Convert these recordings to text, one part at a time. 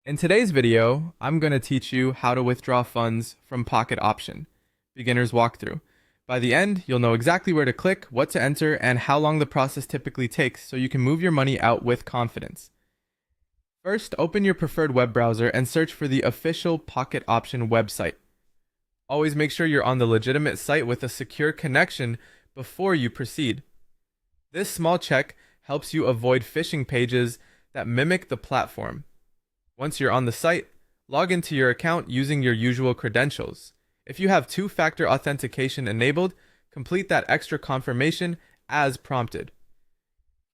In today's video, I'm going to teach you how to withdraw funds from Pocket Option, beginner's walkthrough. By the end, you'll know exactly where to click, what to enter, and how long the process typically takes so you can move your money out with confidence. First, open your preferred web browser and search for the official Pocket Option website. Always make sure you're on the legitimate site with a secure connection before you proceed. This small check helps you avoid phishing pages that mimic the platform. Once you're on the site, log into your account using your usual credentials. If you have two-factor authentication enabled, complete that extra confirmation as prompted.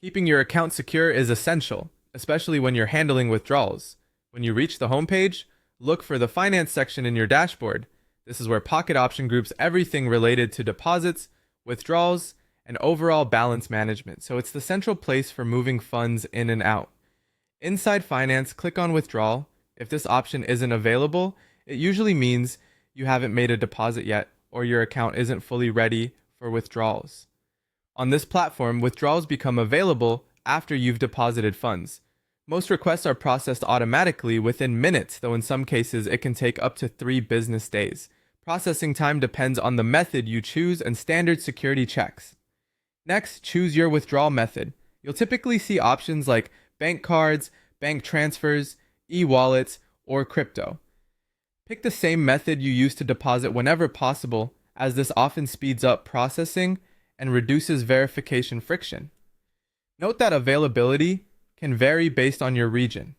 Keeping your account secure is essential, especially when you're handling withdrawals. When you reach the homepage, look for the Finance section in your dashboard. This is where Pocket Option groups everything related to deposits, withdrawals, and overall balance management, so it's the central place for moving funds in and out. Inside Finance, click on Withdrawal. If this option isn't available, it usually means you haven't made a deposit yet or your account isn't fully ready for withdrawals. On this platform, withdrawals become available after you've deposited funds. Most requests are processed automatically within minutes, though in some cases it can take up to 3 business days. Processing time depends on the method you choose and standard security checks. Next, choose your withdrawal method. You'll typically see options like bank cards, bank transfers, e-wallets, or crypto. Pick the same method you use to deposit whenever possible, as this often speeds up processing and reduces verification friction. Note that availability can vary based on your region.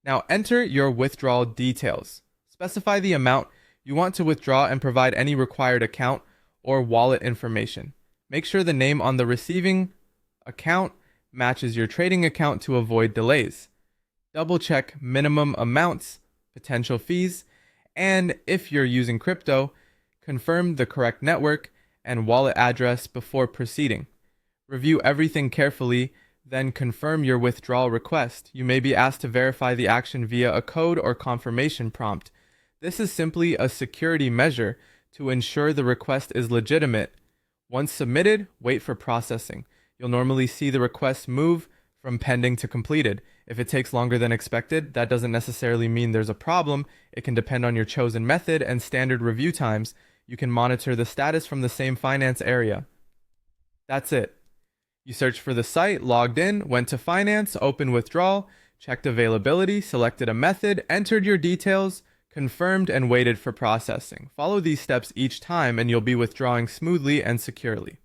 Now enter your withdrawal details. Specify the amount you want to withdraw and provide any required account or wallet information. Make sure the name on the receiving account matches your trading account to avoid delays. Double check minimum amounts, potential fees, and if you're using crypto, confirm the correct network and wallet address before proceeding. Review everything carefully, then confirm your withdrawal request. You may be asked to verify the action via a code or confirmation prompt. This is simply a security measure to ensure the request is legitimate. Once submitted, wait for processing. You'll normally see the request move from pending to completed. If it takes longer than expected, that doesn't necessarily mean there's a problem. It can depend on your chosen method and standard review times. You can monitor the status from the same finance area. That's it. You searched for the site, logged in, went to Finance, opened withdrawal, checked availability, selected a method, entered your details, confirmed, and waited for processing. Follow these steps each time and you'll be withdrawing smoothly and securely.